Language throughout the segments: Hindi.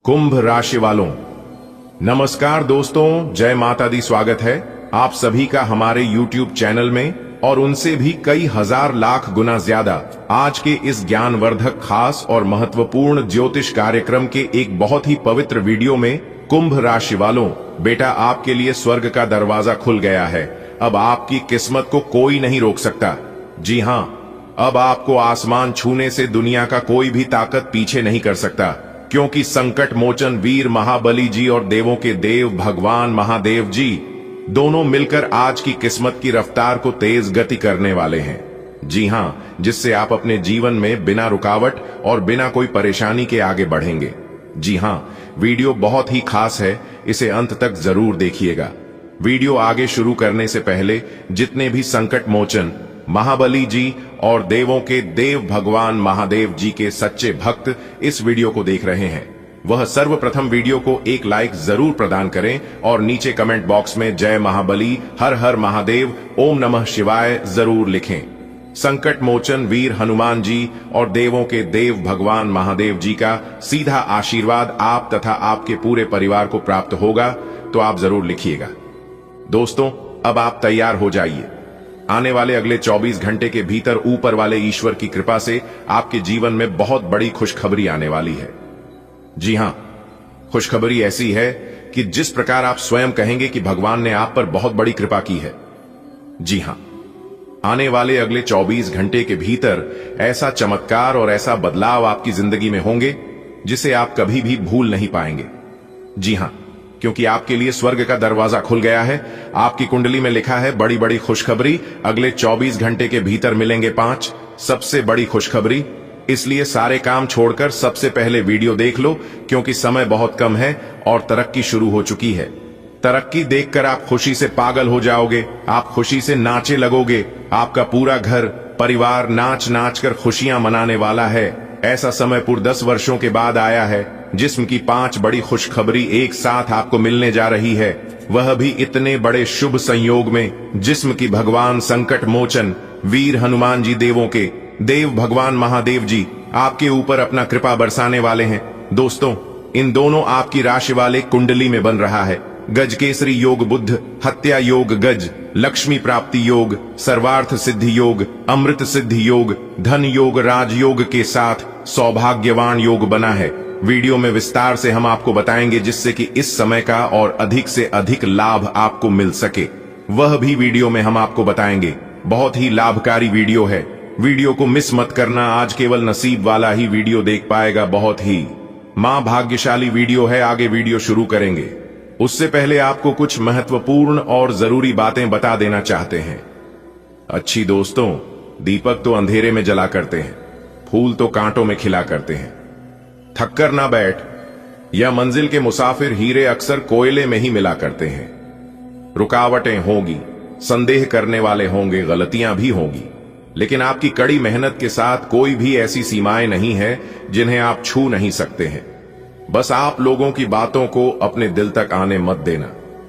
कुंभ राशि वालों, नमस्कार दोस्तों, जय माता दी। स्वागत है आप सभी का हमारे YouTube चैनल में और उनसे भी कई हजार लाख गुना ज्यादा आज के इस ज्ञानवर्धक खास और महत्वपूर्ण ज्योतिष कार्यक्रम के एक बहुत ही पवित्र वीडियो में। कुंभ राशि वालों, बेटा आपके लिए स्वर्ग का दरवाजा खुल गया है। अब आपकी किस्मत को कोई नहीं रोक सकता। जी हां, अब आपको आसमान छूने से दुनिया का कोई भी ताकत पीछे नहीं कर सकता, क्योंकि संकट मोचन वीर महाबली जी और देवों के देव भगवान महादेव जी दोनों मिलकर आज की किस्मत की रफ्तार को तेज गति करने वाले हैं। जी हां, जिससे आप अपने जीवन में बिना रुकावट और बिना कोई परेशानी के आगे बढ़ेंगे। जी हां, वीडियो बहुत ही खास है, इसे अंत तक जरूर देखिएगा। वीडियो आगे शुरू करने से पहले जितने भी संकट मोचन महाबली जी और देवों के देव भगवान महादेव जी के सच्चे भक्त इस वीडियो को देख रहे हैं, वह सर्वप्रथम वीडियो को एक लाइक जरूर प्रदान करें और नीचे कमेंट बॉक्स में जय महाबली, हर हर महादेव, ओम नमः शिवाय जरूर लिखें। संकट मोचन वीर हनुमान जी और देवों के देव भगवान महादेव जी का सीधा आशीर्वाद आप तथा आपके पूरे परिवार को प्राप्त होगा, तो आप जरूर लिखिएगा। दोस्तों, अब आप तैयार हो जाइए। आने वाले अगले 24 घंटे के भीतर ऊपर वाले ईश्वर की कृपा से आपके जीवन में बहुत बड़ी खुशखबरी आने वाली है। जी हां, खुशखबरी ऐसी है कि जिस प्रकार आप स्वयं कहेंगे कि भगवान ने आप पर बहुत बड़ी कृपा की है। जी हां, आने वाले अगले 24 घंटे के भीतर ऐसा चमत्कार और ऐसा बदलाव आपकी जिंदगी में होंगे जिसे आप कभी भी भूल नहीं पाएंगे। जी हां, क्योंकि आपके लिए स्वर्ग का दरवाजा खुल गया है। आपकी कुंडली में लिखा है बड़ी बड़ी खुशखबरी, अगले 24 घंटे के भीतर मिलेंगे 5 सबसे बड़ी खुशखबरी। इसलिए सारे काम छोड़कर सबसे पहले वीडियो देख लो, क्योंकि समय बहुत कम है और तरक्की शुरू हो चुकी है। तरक्की देखकर आप खुशी से पागल हो जाओगे, आप खुशी से नाचे लगोगे। आपका पूरा घर परिवार नाच नाच कर खुशियां मनाने वाला है। ऐसा समय पूरे 10 वर्षों के बाद आया है, जिस्म की 5 बड़ी खुशखबरी एक साथ आपको मिलने जा रही है, वह भी इतने बड़े शुभ संयोग में, जिस्म की भगवान संकट मोचन वीर हनुमान जी देवों के देव भगवान महादेव जी आपके ऊपर अपना कृपा बरसाने वाले हैं। दोस्तों, इन दोनों आपकी राशि वाले कुंडली में बन रहा है गज केसरी योग बुध, हत्या योग गज, लक्ष्मी प्राप्ति योग, सर्वार्थ सिद्धि योग, अमृत सिद्धि योग, धन योग राजयोग के साथ सौभाग्यवान योग बना है। वीडियो में विस्तार से हम आपको बताएंगे, जिससे कि इस समय का और अधिक से अधिक लाभ आपको मिल सके, वह भी वीडियो में हम आपको बताएंगे। बहुत ही लाभकारी वीडियो है, वीडियो को मिस मत करना। आज केवल नसीब वाला ही वीडियो देख पाएगा। बहुत ही मां भाग्यशाली वीडियो है। आगे वीडियो शुरू करेंगे उससे पहले आपको कुछ महत्वपूर्ण और जरूरी बातें बता देना चाहते हैं। अच्छी दोस्तों, दीपक तो अंधेरे में जला करते हैं, फूल तो कांटों में खिला करते हैं। थककर ना बैठ, यह मंजिल के मुसाफिर हीरे अक्सर कोयले में ही मिला करते हैं। रुकावटें होंगी, संदेह करने वाले होंगे, गलतियां भी होंगी, लेकिन आपकी कड़ी मेहनत के साथ कोई भी ऐसी सीमाएं नहीं है जिन्हें आप छू नहीं सकते हैं। बस आप लोगों की बातों को अपने दिल तक आने मत देना,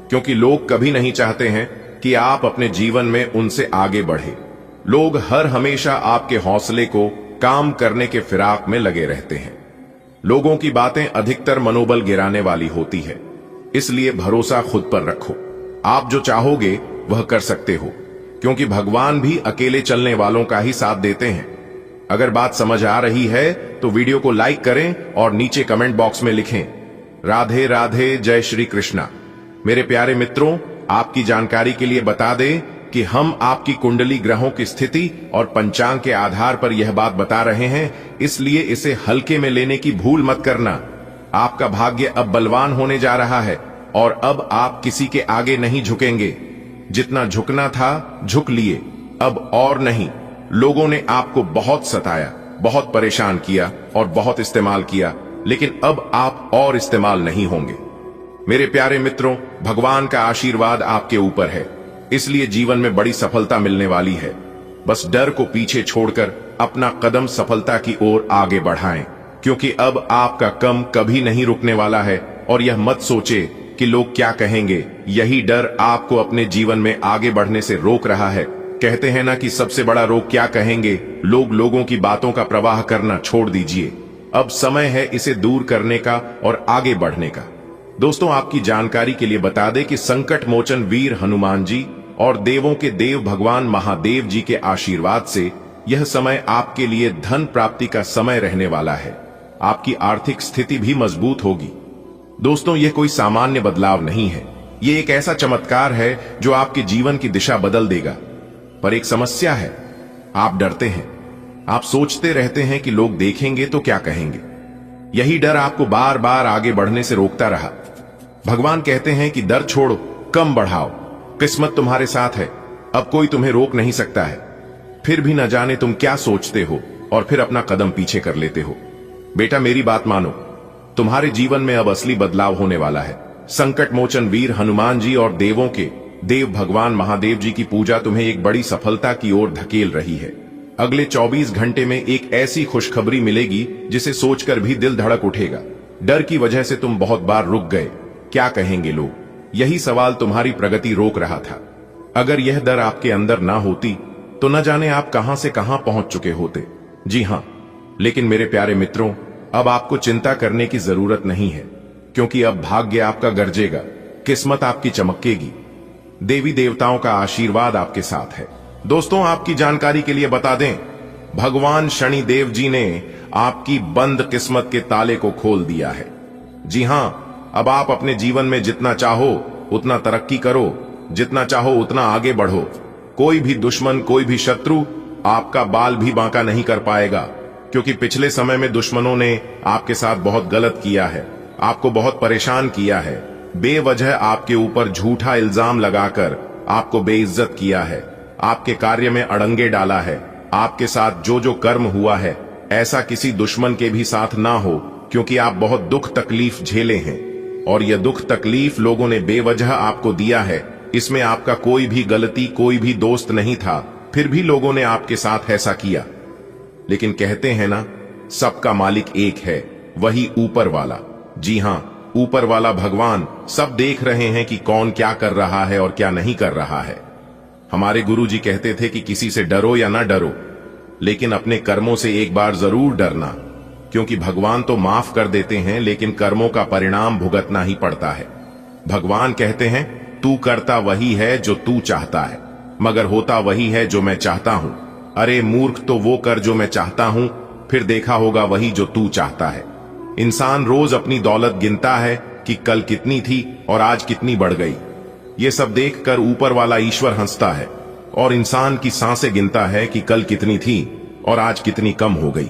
क्योंकि लोग कभी नहीं चाहते हैं कि आप अपने जीवन में उनसे आगे बढ़े। लोग हर हमेशा आपके हौसले को काम करने के फिराक में लगे रहते हैं। लोगों की बातें अधिकतर मनोबल गिराने वाली होती है, इसलिए भरोसा खुद पर रखो। आप जो चाहोगे वह कर सकते हो, क्योंकि भगवान भी अकेले चलने वालों का ही साथ देते हैं। अगर बात समझ आ रही है तो वीडियो को लाइक करें और नीचे कमेंट बॉक्स में लिखें राधे राधे, जय श्री कृष्णा। मेरे प्यारे मित्रों, आपकी जानकारी के लिए बता दें कि हम आपकी कुंडली ग्रहों की स्थिति और पंचांग के आधार पर यह बात बता रहे हैं, इसलिए इसे हल्के में लेने की भूल मत करना। आपका भाग्य अब बलवान होने जा रहा है और अब आप किसी के आगे नहीं झुकेंगे। जितना झुकना था झुक लिए, अब और नहीं। लोगों ने आपको बहुत सताया, बहुत परेशान किया और बहुत इस्तेमाल किया, लेकिन अब आप और इस्तेमाल नहीं होंगे। मेरे प्यारे मित्रों, भगवान का आशीर्वाद आपके ऊपर है, इसलिए जीवन में बड़ी सफलता मिलने वाली है। बस डर को पीछे छोड़कर अपना कदम सफलता की ओर आगे बढ़ाएं, क्योंकि अब आपका कम कभी नहीं रुकने वाला है। और यह मत सोचे कि लोग क्या कहेंगे, यही डर आपको अपने जीवन में आगे बढ़ने से रोक रहा है। कहते हैं ना कि सबसे बड़ा रोग क्या कहेंगे। लोगों की बातों का प्रवाह करना छोड़ दीजिए। अब समय है इसे दूर करने का और आगे बढ़ने का। दोस्तों, आपकी जानकारी के लिए बता दें कि संकट मोचन वीर हनुमान जी और देवों के देव भगवान महादेव जी के आशीर्वाद से यह समय आपके लिए धन प्राप्ति का समय रहने वाला है। आपकी आर्थिक स्थिति भी मजबूत होगी। दोस्तों, यह कोई सामान्य बदलाव नहीं है, यह एक ऐसा चमत्कार है जो आपके जीवन की दिशा बदल देगा। पर एक समस्या है, आप डरते हैं। आप सोचते रहते हैं कि लोग देखेंगे तो क्या कहेंगे। यही डर आपको बार बार आगे बढ़ने से रोकता रहा। भगवान कहते हैं कि डर छोड़ो, कम बढ़ाओ, किस्मत तुम्हारे साथ है, अब कोई तुम्हें रोक नहीं सकता है। फिर भी न जाने तुम क्या सोचते हो और फिर अपना कदम पीछे कर लेते हो। बेटा, मेरी बात मानो, तुम्हारे जीवन में अब असली बदलाव होने वाला है। संकट मोचन वीर हनुमान जी और देवों के देव भगवान महादेव जी की पूजा तुम्हें एक बड़ी सफलता की ओर धकेल रही है। अगले 24 घंटे में एक ऐसी खुशखबरी मिलेगी जिसे सोचकर भी दिल धड़क उठेगा। डर की वजह से तुम बहुत बार रुक गए। क्या कहेंगे लोग, यही सवाल तुम्हारी प्रगति रोक रहा था। अगर यह डर आपके अंदर ना होती तो न जाने आप कहां से कहां पहुंच चुके होते। जी हां, लेकिन मेरे प्यारे मित्रों, अब आपको चिंता करने की जरूरत नहीं है, क्योंकि अब भाग्य आपका गरजेगा, किस्मत आपकी चमकेगी, देवी देवताओं का आशीर्वाद आपके साथ है। दोस्तों, आपकी जानकारी के लिए बता दें, भगवान शनि देव जी ने आपकी बंद किस्मत के ताले को खोल दिया है। जी हां, अब आप अपने जीवन में जितना चाहो उतना तरक्की करो, जितना चाहो उतना आगे बढ़ो। कोई भी दुश्मन, कोई भी शत्रु आपका बाल भी बांका नहीं कर पाएगा, क्योंकि पिछले समय में दुश्मनों ने आपके साथ बहुत गलत किया है, आपको बहुत परेशान किया है, बेवजह आपके ऊपर झूठा इल्जाम लगाकर आपको बेइज्जत किया है, आपके कार्य में अड़ंगे डाला है। आपके साथ जो जो कर्म हुआ है, ऐसा किसी दुश्मन के भी साथ ना हो, क्योंकि आप बहुत दुख तकलीफ झेले हैं और यह दुख तकलीफ लोगों ने बेवजह आपको दिया है। इसमें आपका कोई भी गलती, कोई भी दोस्त नहीं था, फिर भी लोगों ने आपके साथ ऐसा किया। लेकिन कहते हैं ना, सबका मालिक एक है, वही ऊपर वाला। जी हां, ऊपर वाला भगवान सब देख रहे हैं कि कौन क्या कर रहा है और क्या नहीं कर रहा है। हमारे गुरु जी कहते थे कि किसी से डरो या ना डरो, लेकिन अपने कर्मों से एक बार जरूर डरना, क्योंकि भगवान तो माफ कर देते हैं, लेकिन कर्मों का परिणाम भुगतना ही पड़ता है। भगवान कहते हैं, तू करता वही है जो तू चाहता है, मगर होता वही है जो मैं चाहता हूं। अरे मूर्ख, तो वो कर जो मैं चाहता हूं, फिर देखा होगा वही जो तू चाहता है। इंसान रोज अपनी दौलत गिनता है कि कल कितनी थी और आज कितनी बढ़ गई। ये सब देखकर ऊपर वाला ईश्वर हंसता है और इंसान की सांसें गिनता है कि कल कितनी थी और आज कितनी कम हो गई।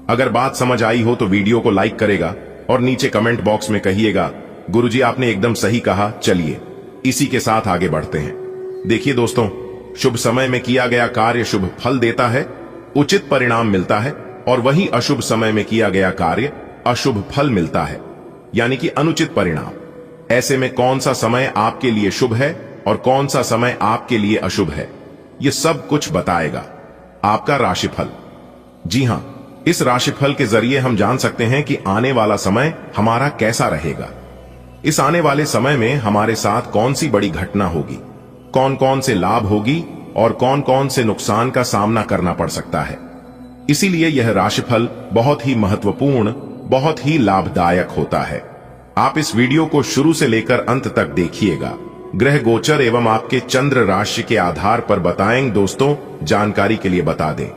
अगर बात समझ आई हो तो वीडियो को लाइक करेगा और नीचे कमेंट बॉक्स में कहिएगा, गुरुजी आपने एकदम सही कहा। चलिए इसी के साथ आगे बढ़ते हैं। देखिए दोस्तों, शुभ समय में किया गया कार्य शुभ फल देता है, उचित परिणाम मिलता है, और वही अशुभ समय में किया गया कार्य अशुभ फल मिलता है, यानी कि अनुचित परिणाम। ऐसे में कौन सा समय आपके लिए शुभ है और कौन सा समय आपके लिए अशुभ है, यह सब कुछ बताएगा आपका राशिफल। जी हां, इस राशिफल के जरिए हम जान सकते हैं कि आने वाला समय हमारा कैसा रहेगा। इस आने वाले समय में हमारे साथ कौन सी बड़ी घटना होगी, कौन कौन से लाभ होगी और कौन कौन से नुकसान का सामना करना पड़ सकता है। इसीलिए यह राशिफल बहुत ही महत्वपूर्ण, बहुत ही लाभदायक होता है। आप इस वीडियो को शुरू से लेकर अंत तक देखिएगा। ग्रह गोचर एवं आपके चंद्र राशि के आधार पर बताएंगे। दोस्तों, जानकारी के लिए बता दें,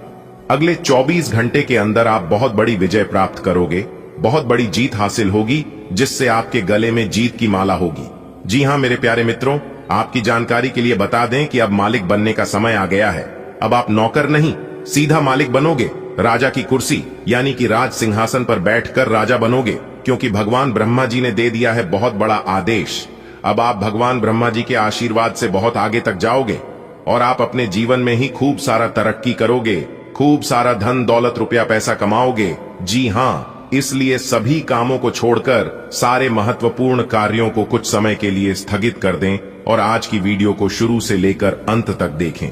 अगले 24 घंटे के अंदर आप बहुत बड़ी विजय प्राप्त करोगे, बहुत बड़ी जीत हासिल होगी, जिससे आपके गले में जीत की माला होगी। जी हां मेरे प्यारे मित्रों, आपकी जानकारी के लिए बता दें कि अब मालिक बनने का समय आ गया है। अब आप नौकर नहीं, सीधा मालिक बनोगे। राजा की कुर्सी यानी कि राज सिंहासन पर बैठकर राजा बनोगे, क्योंकि भगवान ब्रह्मा जी ने दे दिया है बहुत बड़ा आदेश। अब आप भगवान ब्रह्मा जी के आशीर्वाद से बहुत आगे तक जाओगे और आप अपने जीवन में ही खूब सारा तरक्की करोगे, खूब सारा धन दौलत रुपया पैसा कमाओगे। जी हां, इसलिए सभी कामों को छोड़कर सारे महत्वपूर्ण कार्यों को कुछ समय के लिए स्थगित कर दें और आज की वीडियो को शुरू से लेकर अंत तक देखें,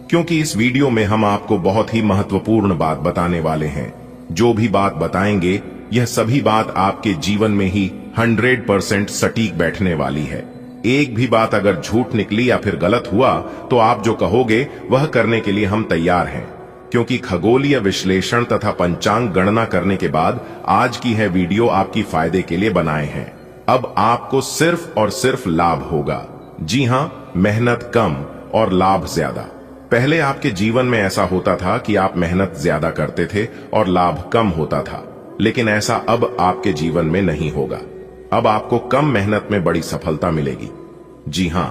क्योंकि इस वीडियो में हम आपको बहुत ही महत्वपूर्ण बात बताने वाले हैं। जो भी बात बताएंगे, यह सभी बात आपके जीवन में ही 100% सटीक बैठने वाली है। एक भी बात अगर झूठ निकली या फिर गलत हुआ तो आप जो कहोगे वह करने के लिए हम तैयार हैं। क्योंकि खगोलीय विश्लेषण तथा पंचांग गणना करने के बाद आज की है वीडियो आपकी फायदे के लिए बनाए हैं। अब आपको सिर्फ और सिर्फ लाभ होगा। जी हां, मेहनत कम और लाभ ज्यादा। पहले आपके जीवन में ऐसा होता था कि आप मेहनत ज्यादा करते थे और लाभ कम होता था, लेकिन ऐसा अब आपके जीवन में नहीं होगा। अब आपको कम मेहनत में बड़ी सफलता मिलेगी। जी हां,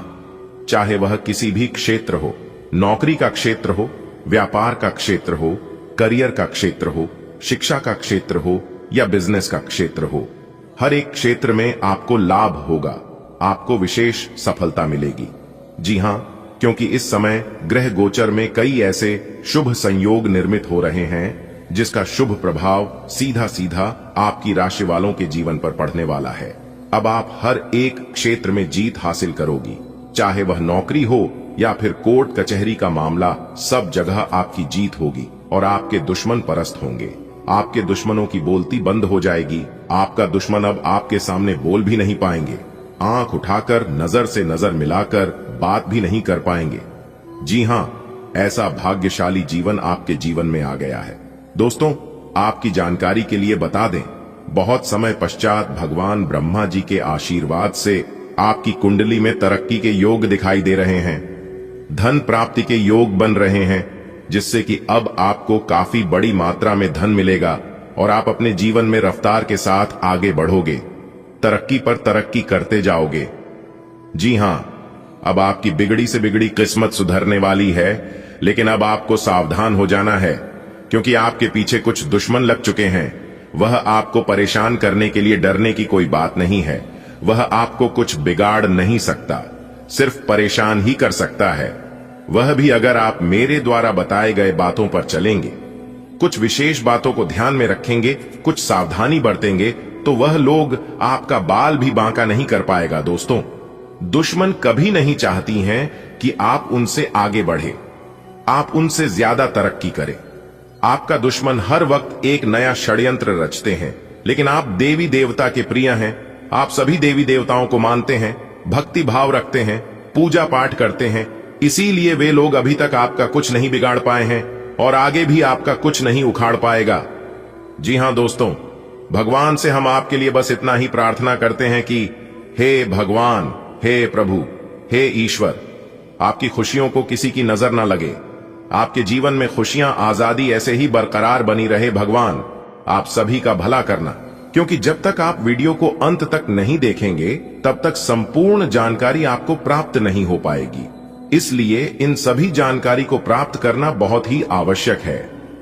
चाहे वह किसी भी क्षेत्र हो, नौकरी का क्षेत्र हो, व्यापार का क्षेत्र हो, करियर का क्षेत्र हो, शिक्षा का क्षेत्र हो या बिजनेस का क्षेत्र हो, हर एक क्षेत्र में आपको लाभ होगा, आपको विशेष सफलता मिलेगी। जी हां, क्योंकि इस समय ग्रह गोचर में कई ऐसे शुभ संयोग निर्मित हो रहे हैं जिसका शुभ प्रभाव सीधा सीधा आपकी राशि वालों के जीवन पर पड़ने वाला है। अब आप हर एक क्षेत्र में जीत हासिल करोगी, चाहे वह नौकरी हो या फिर कोर्ट कचहरी का मामला, सब जगह आपकी जीत होगी और आपके दुश्मन परस्त होंगे। आपके दुश्मनों की बोलती बंद हो जाएगी। आपका दुश्मन अब आपके सामने बोल भी नहीं पाएंगे, आंख उठाकर नजर से नजर मिलाकर बात भी नहीं कर पाएंगे। जी हां, ऐसा भाग्यशाली जीवन आपके जीवन में आ गया है। दोस्तों, आपकी जानकारी के लिए बता दें, बहुत समय पश्चात भगवान ब्रह्मा जी के आशीर्वाद से आपकी कुंडली में तरक्की के योग दिखाई दे रहे हैं, धन प्राप्ति के योग बन रहे हैं, जिससे कि अब आपको काफी बड़ी मात्रा में धन मिलेगा और आप अपने जीवन में रफ्तार के साथ आगे बढ़ोगे, तरक्की पर तरक्की करते जाओगे। जी हां, अब आपकी बिगड़ी से बिगड़ी किस्मत सुधरने वाली है, लेकिन अब आपको सावधान हो जाना है, क्योंकि आपके पीछे कुछ दुश्मन लग चुके हैं। वह आपको परेशान करने के लिए डरने की कोई बात नहीं है। वह आपको कुछ बिगाड़ नहीं सकता, सिर्फ परेशान ही कर सकता है। वह भी अगर आप मेरे द्वारा बताए गए बातों पर चलेंगे, कुछ विशेष बातों को ध्यान में रखेंगे, कुछ सावधानी बरतेंगे, तो वह लोग आपका बाल भी बांका नहीं कर पाएगा। दोस्तों, दुश्मन कभी नहीं चाहती हैं कि आप उनसे आगे बढ़े, आप उनसे ज्यादा तरक्की करें। आपका दुश्मन हर वक्त एक नया षड्यंत्र रचते हैं, लेकिन आप देवी देवता के प्रिय हैं। आप सभी देवी देवताओं को मानते हैं, भक्ति भाव रखते हैं, पूजा पाठ करते हैं, इसीलिए वे लोग अभी तक आपका कुछ नहीं बिगाड़ पाए हैं और आगे भी आपका कुछ नहीं उखाड़ पाएगा। जी हां दोस्तों, भगवान से हम आपके लिए बस इतना ही प्रार्थना करते हैं कि हे भगवान, हे प्रभु, हे ईश्वर, आपकी खुशियों को किसी की नजर ना लगे, आपके जीवन में खुशियां, आजादी ऐसे ही बरकरार बनी रहे। भगवान आप सभी का भला करना, क्योंकि जब तक आप वीडियो को अंत तक नहीं देखेंगे तब तक संपूर्ण जानकारी आपको प्राप्त नहीं हो पाएगी। इसलिए इन सभी जानकारी को प्राप्त करना बहुत ही आवश्यक है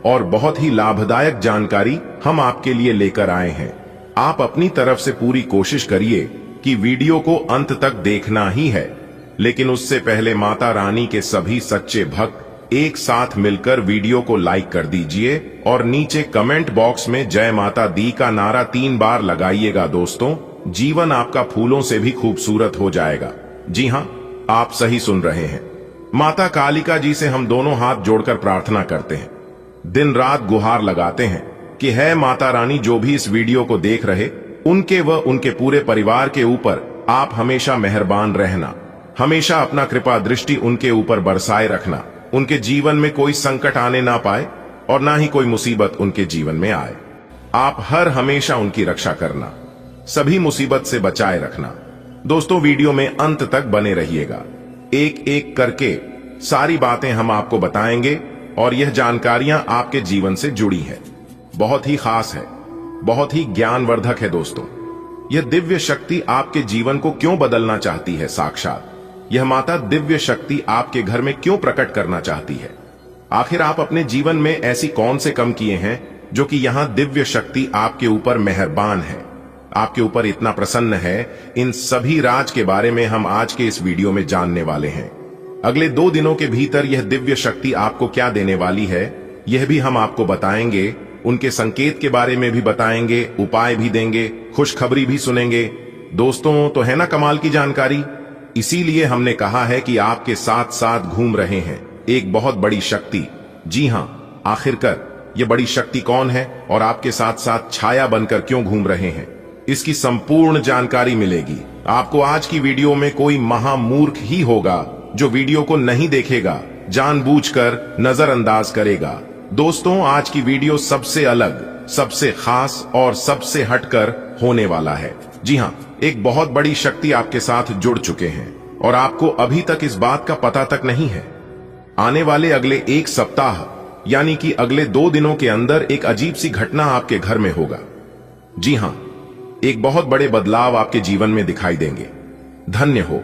और बहुत ही लाभदायक जानकारी हम आपके लिए लेकर आए हैं। आप अपनी तरफ से पूरी कोशिश करिए कि वीडियो को अंत तक देखना ही है, लेकिन उससे पहले माता रानी के सभी सच्चे भक्त एक साथ मिलकर वीडियो को लाइक कर दीजिए और नीचे कमेंट बॉक्स में जय माता दी का नारा 3 बार लगाइएगा। दोस्तों, जीवन आपका फूलों से भी खूबसूरत हो जाएगा। जी हां, आप सही सुन रहे हैं। माता कालिका जी से हम दोनों हाथ जोड़कर प्रार्थना करते हैं, दिन रात गुहार लगाते हैं कि है माता रानी, जो भी इस वीडियो को देख रहे, उनके व उनके पूरे परिवार के ऊपर आप हमेशा मेहरबान रहना, हमेशा अपना कृपा दृष्टि उनके ऊपर बरसाए रखना, उनके जीवन में कोई संकट आने ना पाए और ना ही कोई मुसीबत उनके जीवन में आए। आप हर हमेशा उनकी रक्षा करना, सभी मुसीबत से बचाए रखना। दोस्तों, वीडियो में अंत तक बने रहिएगा, एक एक करके सारी बातें हम आपको बताएंगे और यह जानकारियां आपके जीवन से जुड़ी है, बहुत ही खास है, बहुत ही ज्ञानवर्धक है। दोस्तों, यह दिव्य शक्ति आपके जीवन को क्यों बदलना चाहती है, साक्षात यह माता दिव्य शक्ति आपके घर में क्यों प्रकट करना चाहती है? आखिर आप अपने जीवन में ऐसी कौन से कम किए हैं जो कि यहां दिव्य शक्ति आपके ऊपर मेहरबान है, आपके ऊपर इतना प्रसन्न है? इन सभी राज के बारे में हम आज के इस वीडियो में जानने वाले हैं। अगले 2 दिनों के भीतर यह दिव्य शक्ति आपको क्या देने वाली है, यह भी हम आपको बताएंगे। उनके संकेत के बारे में भी बताएंगे, उपाय भी देंगे, खुशखबरी भी सुनेंगे। दोस्तों, तो है ना कमाल की जानकारी? इसीलिए हमने कहा है कि आपके साथ साथ घूम रहे हैं एक बहुत बड़ी शक्ति। जी हां, आखिरकार ये बड़ी शक्ति कौन है और आपके साथ साथ छाया बनकर क्यों घूम रहे हैं, इसकी संपूर्ण जानकारी मिलेगी आपको आज की वीडियो में। कोई महामूर्ख ही होगा जो वीडियो को नहीं देखेगा, जानबूझकर नजरअंदाज करेगा, दोस्तों, आज की वीडियो सबसे अलग, सबसे खास और सबसे हटकर होने वाला है। जी हाँ, एक बहुत बड़ी शक्ति आपके साथ जुड़ चुके हैं और आपको अभी तक इस बात का पता तक नहीं है। आने वाले अगले एक सप्ताह यानी कि अगले 2 दिनों के अंदर एक अजीब सी घटना आपके घर में होगा। जी हां, एक बहुत बड़े बदलाव आपके जीवन में दिखाई देंगे। धन्य हो,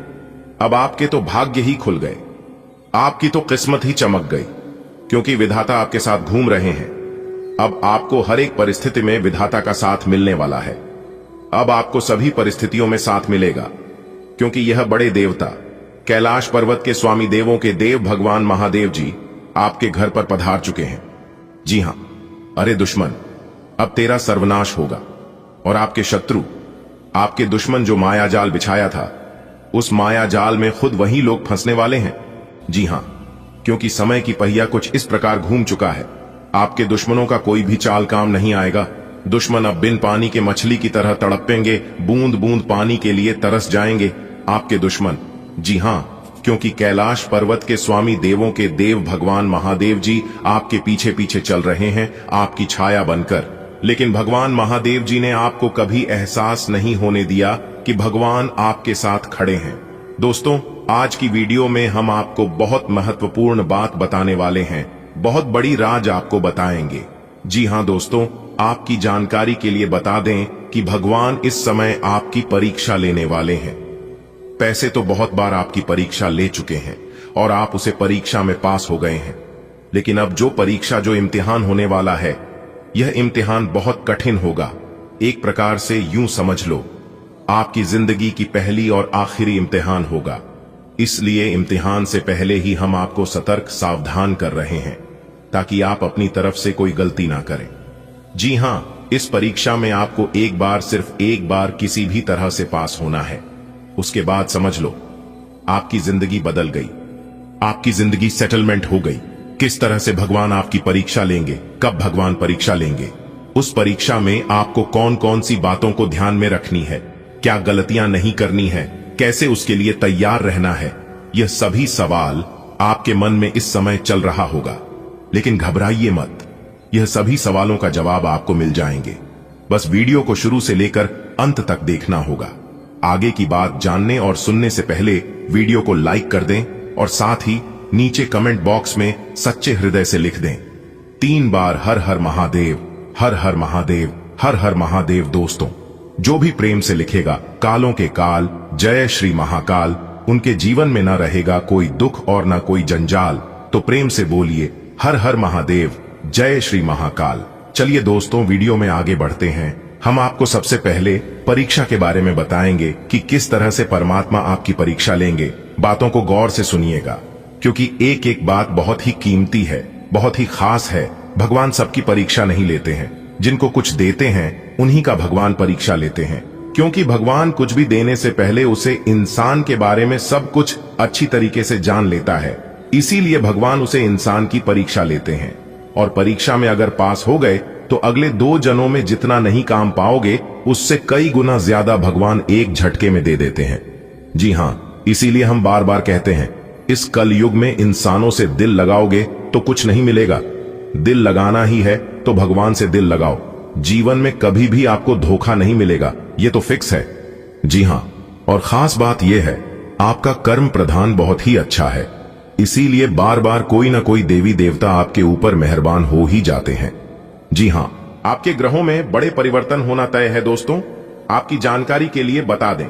अब आपके तो भाग्य ही खुल गए, आपकी तो किस्मत ही चमक गई, क्योंकि विधाता आपके साथ घूम रहे हैं। अब आपको हर एक परिस्थिति में विधाता का साथ मिलने वाला है। अब आपको सभी परिस्थितियों में साथ मिलेगा, क्योंकि यह बड़े देवता, कैलाश पर्वत के स्वामी देवों के देव भगवान महादेव जी आपके घर पर पधार चुके हैं। जी हां, अरे दुश्मन, अब तेरा सर्वनाश होगा और आपके शत्रु, आपके दुश्मन जो माया जाल बिछाया था, उस माया जाल में खुद वही लोग फंसने वाले हैं। जी हां, क्योंकि समय की पहिया कुछ इस प्रकार घूम चुका है, आपके दुश्मनों का कोई भी चाल काम नहीं आएगा। दुश्मन अब बिन पानी के मछली की तरह तड़पेंगे, बूंद बूंद पानी के लिए तरस जाएंगे आपके दुश्मन। जी हां, क्योंकि कैलाश पर्वत के स्वामी देवों के देव भगवान महादेव जी आपके पीछे पीछे चल रहे हैं, आपकी छाया बनकर। लेकिन भगवान महादेव जी ने आपको कभी एहसास नहीं होने दिया कि भगवान आपके साथ खड़े हैं। दोस्तों, आज की वीडियो में हम आपको बहुत महत्वपूर्ण बात बताने वाले हैं, बहुत बड़ी राज आपको बताएंगे। जी हां दोस्तों, आपकी जानकारी के लिए बता दें कि भगवान इस समय आपकी परीक्षा लेने वाले हैं। पैसे तो बहुत बार आपकी परीक्षा ले चुके हैं और आप उसे परीक्षा में पास हो गए हैं, लेकिन अब जो इम्तिहान होने वाला है, यह इम्तिहान बहुत कठिन होगा। एक प्रकार से यूं समझ लो, आपकी जिंदगी की पहली और आखिरी इम्तिहान होगा। इसलिए इम्तिहान से पहले ही हम आपको सतर्क सावधान कर रहे हैं, ताकि आप अपनी तरफ से कोई गलती ना करें। जी हां, इस परीक्षा में आपको एक बार, सिर्फ एक बार किसी भी तरह से पास होना है। उसके बाद समझ लो, आपकी जिंदगी बदल गई, आपकी जिंदगी सेटलमेंट हो गई। किस तरह से भगवान आपकी परीक्षा लेंगे, कब भगवान परीक्षा लेंगे, उस परीक्षा में आपको कौन कौन सी बातों को ध्यान में रखनी है, क्या गलतियां नहीं करनी है, कैसे उसके लिए तैयार रहना है, यह सभी सवाल आपके मन में इस समय चल रहा होगा। लेकिन घबराइए मत, यह सभी सवालों का जवाब आपको मिल जाएंगे। बस वीडियो को शुरू से लेकर अंत तक देखना होगा। आगे की बात जानने और सुनने से पहले वीडियो को लाइक कर दें और साथ ही नीचे कमेंट बॉक्स में सच्चे हृदय से लिख दें 3 बार हर हर महादेव, हर हर महादेव, हर हर महादेव। दोस्तों, जो भी प्रेम से लिखेगा, कालों के काल जय श्री महाकाल, उनके जीवन में न रहेगा कोई दुख और न कोई जंजाल। तो प्रेम से बोलिए हर हर महादेव, जय श्री महाकाल। चलिए दोस्तों, वीडियो में आगे बढ़ते हैं। हम आपको सबसे पहले परीक्षा के बारे में बताएंगे कि किस तरह से परमात्मा आपकी परीक्षा लेंगे। बातों को गौर से सुनिएगा, क्योंकि एक एक बात बहुत ही कीमती है, बहुत ही खास है। भगवान सबकी परीक्षा नहीं लेते हैं, जिनको कुछ देते हैं उन्हीं का भगवान परीक्षा लेते हैं, क्योंकि भगवान कुछ भी देने से पहले उसे इंसान के बारे में सब कुछ अच्छी तरीके से जान लेता है। इसीलिए भगवान उसे इंसान की परीक्षा लेते हैं, और परीक्षा में अगर पास हो गए तो अगले 2 जन्मों में जितना नहीं काम पाओगे, उससे कई गुना ज्यादा भगवान एक झटके में दे देते हैं। जी हां, इसीलिए हम बार बार कहते हैं, इस कलयुग में इंसानों से दिल लगाओगे तो कुछ नहीं मिलेगा। दिल लगाना ही है तो भगवान से दिल लगाओ। जीवन में कभी भी आपको धोखा नहीं मिलेगा, ये तो फिक्स है। जी हां, और खास बात यह है, आपका कर्म प्रधान बहुत ही अच्छा है, इसीलिए बार बार कोई ना कोई देवी देवता आपके ऊपर मेहरबान हो ही जाते हैं। जी हां, आपके ग्रहों में बड़े परिवर्तन होना तय है। दोस्तों, आपकी जानकारी के लिए बता दें,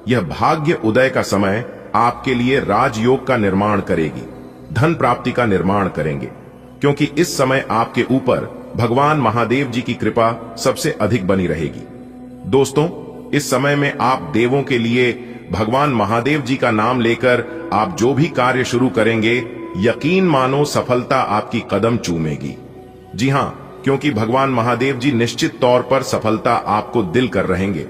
यह भाग्य उदय का समय आपके लिए राजयोग का निर्माण करेगी, धन प्राप्ति का निर्माण करेंगे, क्योंकि इस समय आपके ऊपर भगवान महादेव जी की कृपा सबसे अधिक बनी रहेगी। दोस्तों, इस समय में आप देवों के लिए भगवान महादेव जी का नाम लेकर आप जो भी कार्य शुरू करेंगे, यकीन मानो सफलता आपकी कदम चूमेगी। जी हां, क्योंकि भगवान महादेव जी निश्चित तौर पर सफलता आपको दिल कर रहेंगे।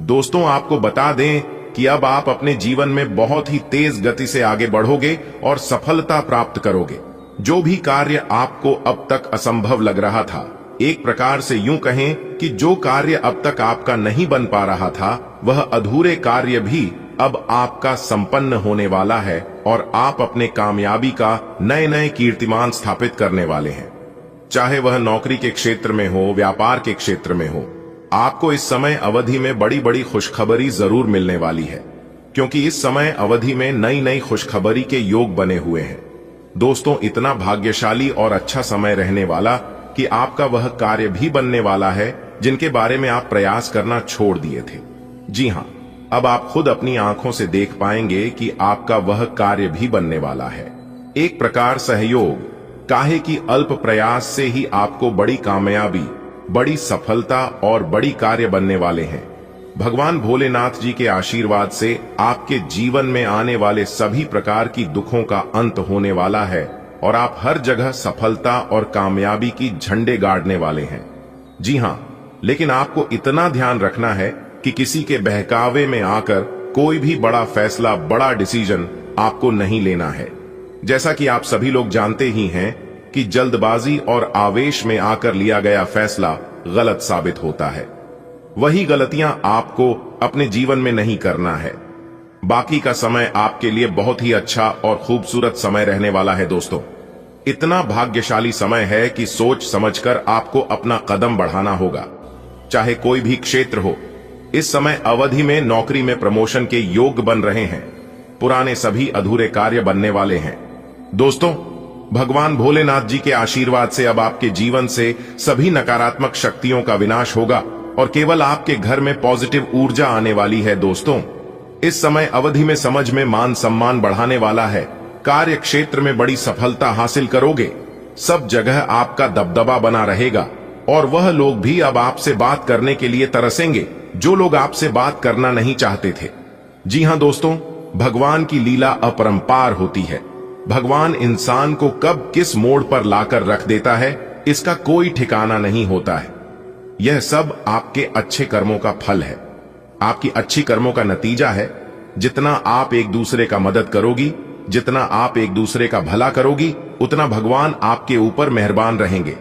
दोस्तों, आपको बता दें कि अब आप अपने जीवन में बहुत ही तेज गति से आगे बढ़ोगे और सफलता प्राप्त करोगे। जो भी कार्य आपको अब तक असंभव लग रहा था, एक प्रकार से यूं कहें कि जो कार्य अब तक आपका नहीं बन पा रहा था, वह अधूरे कार्य भी अब आपका संपन्न होने वाला है और आप अपने कामयाबी का नए नए कीर्तिमान स्थापित करने वाले हैं। चाहे वह नौकरी के क्षेत्र में हो, व्यापार के क्षेत्र में हो, आपको इस समय अवधि में बड़ी बड़ी खुशखबरी जरूर मिलने वाली है, क्योंकि इस समय अवधि में नई नई खुशखबरी के योग बने हुए हैं। दोस्तों, इतना भाग्यशाली और अच्छा समय रहने वाला कि आपका वह कार्य भी बनने वाला है जिनके बारे में आप प्रयास करना छोड़ दिए थे। जी हां, अब आप खुद अपनी आंखों से देख पाएंगे कि आपका वह कार्य भी बनने वाला है। एक प्रकार सहयोग, काहे की अल्प प्रयास से ही आपको बड़ी कामयाबी, बड़ी सफलता और बड़ी कार्य बनने वाले हैं। भगवान भोलेनाथ जी के आशीर्वाद से आपके जीवन में आने वाले सभी प्रकार की दुखों का अंत होने वाला है और आप हर जगह सफलता और कामयाबी की झंडे गाड़ने वाले हैं। जी हां, लेकिन आपको इतना ध्यान रखना है कि किसी के बहकावे में आकर कोई भी बड़ा फैसला, बड़ा डिसीजन आपको नहीं लेना है। जैसा कि आप सभी लोग जानते ही हैं कि जल्दबाजी और आवेश में आकर लिया गया फैसला गलत साबित होता है। वही गलतियां आपको अपने जीवन में नहीं करना है। बाकी का समय आपके लिए बहुत ही अच्छा और खूबसूरत समय रहने वाला है। दोस्तों, इतना भाग्यशाली समय है कि सोच समझकर आपको अपना कदम बढ़ाना होगा, चाहे कोई भी क्षेत्र हो। इस समय अवधि में नौकरी में प्रमोशन के योग बन रहे हैं, पुराने सभी अधूरे कार्य बनने वाले हैं। दोस्तों, भगवान भोलेनाथ जी के आशीर्वाद से अब आपके जीवन से सभी नकारात्मक शक्तियों का विनाश होगा और केवल आपके घर में पॉजिटिव ऊर्जा आने वाली है। दोस्तों, इस समय अवधि में समझ में मान सम्मान बढ़ाने वाला है, कार्य क्षेत्र में बड़ी सफलता हासिल करोगे, सब जगह आपका दबदबा बना रहेगा और वह लोग भी अब आपसे बात करने के लिए तरसेंगे जो लोग आपसे बात करना नहीं चाहते थे। जी हां दोस्तों, भगवान की लीला अपरंपार होती है। भगवान इंसान को कब किस मोड़ पर लाकर रख देता है, इसका कोई ठिकाना नहीं होता है। यह सब आपके अच्छे कर्मों का फल है, आपकी अच्छी कर्मों का नतीजा है। जितना आप एक दूसरे का मदद करोगी, जितना आप एक दूसरे का भला करोगी, उतना भगवान आपके ऊपर मेहरबान रहेंगे।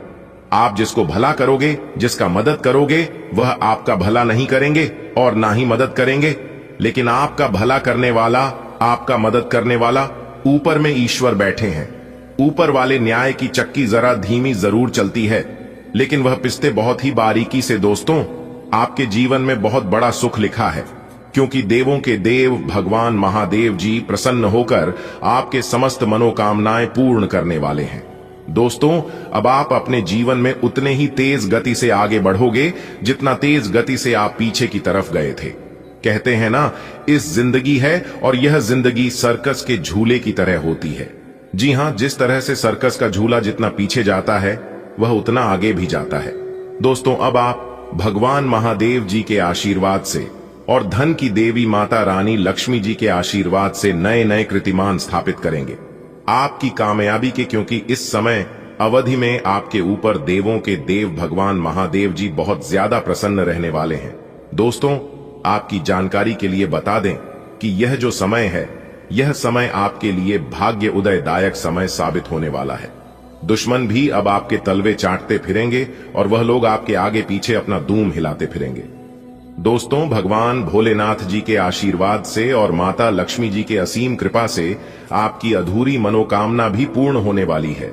आप जिसको भला करोगे, जिसका मदद करोगे, वह आपका भला नहीं करेंगे और ना ही मदद करेंगे। लेकिन आपका भला करने वाला, आपका मदद करने वाला, ऊपर में ईश्वर बैठे हैं। ऊपर वाले न्याय की चक्की जरा धीमी जरूर चलती है, लेकिन वह पिसते बहुत ही बारीकी से। दोस्तों, आपके जीवन में बहुत बड़ा सुख लिखा है, क्योंकि देवों के देव भगवान महादेव जी प्रसन्न होकर आपके समस्त मनोकामनाएं पूर्ण करने वाले हैं। दोस्तों, अब आप अपने जीवन में उतने ही तेज गति से आगे बढ़ोगे जितना तेज गति से आप पीछे की तरफ गए थे। कहते हैं ना, इस जिंदगी है और यह जिंदगी सर्कस के झूले की तरह होती है। जी हां, जिस तरह से सर्कस का झूला जितना पीछे जाता है, वह उतना आगे भी जाता है। दोस्तों, अब आप भगवान महादेव जी के आशीर्वाद से और धन की देवी माता रानी लक्ष्मी जी के आशीर्वाद से नए नए कीर्तिमान स्थापित करेंगे आपकी कामयाबी के, क्योंकि इस समय अवधि में आपके ऊपर देवों के देव भगवान महादेव जी बहुत ज्यादा प्रसन्न रहने वाले हैं। दोस्तों, आपकी जानकारी के लिए बता दें कि यह जो समय है, यह समय आपके लिए भाग्य उदयदायक समय साबित होने वाला है। दुश्मन भी अब आपके तलवे चाटते फिरेंगे और वह लोग आपके आगे पीछे अपना दूम हिलाते फिरेंगे। दोस्तों, भगवान भोलेनाथ जी के आशीर्वाद से और माता लक्ष्मी जी के असीम कृपा से आपकी अधूरी मनोकामना भी पूर्ण होने वाली है।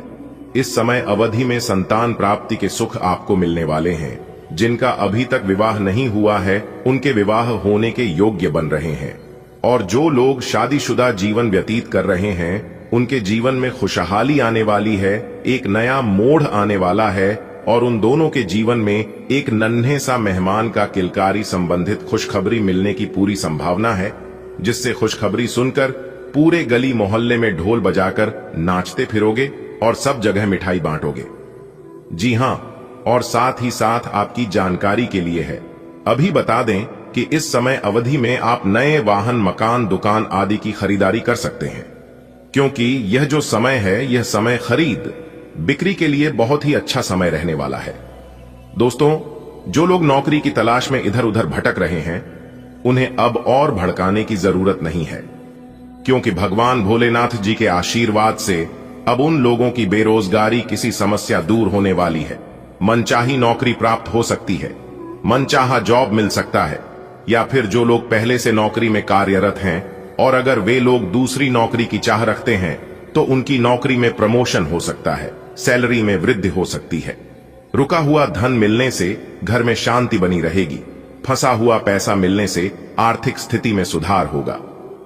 इस समय अवधि में संतान प्राप्ति के सुख आपको मिलने वाले हैं। जिनका अभी तक विवाह नहीं हुआ है, उनके विवाह होने के योग्य बन रहे हैं। और जो लोग शादीशुदा जीवन व्यतीत कर रहे हैं, उनके जीवन में खुशहाली आने वाली है, एक नया मोड़ आने वाला है और उन दोनों के जीवन में एक नन्हे सा मेहमान का किलकारी संबंधित खुशखबरी मिलने की पूरी संभावना है, जिससे खुशखबरी सुनकर पूरे गली मोहल्ले में ढोल बजाकर नाचते फिरोगे और सब जगह मिठाई बांटोगे। जी हां, और साथ ही साथ आपकी जानकारी के लिए है, अभी बता दें कि इस समय अवधि में आप नए वाहन, मकान, दुकान आदि की खरीदारी कर सकते हैं, क्योंकि यह जो समय है, यह समय खरीद बिक्री के लिए बहुत ही अच्छा समय रहने वाला है। दोस्तों, जो लोग नौकरी की तलाश में इधर उधर भटक रहे हैं, उन्हें अब और भड़काने की जरूरत नहीं है, क्योंकि भगवान भोलेनाथ जी के आशीर्वाद से अब उन लोगों की बेरोजगारी किसी समस्या दूर होने वाली है। मनचाही नौकरी प्राप्त हो सकती है, मनचाहा जॉब मिल सकता है, या फिर जो लोग पहले से नौकरी में कार्यरत हैं और अगर वे लोग दूसरी नौकरी की चाह रखते हैं तो उनकी नौकरी में प्रमोशन हो सकता है, सैलरी में वृद्धि हो सकती है। रुका हुआ धन मिलने से घर में शांति बनी रहेगी। फंसा हुआ पैसा मिलने से आर्थिक स्थिति में सुधार होगा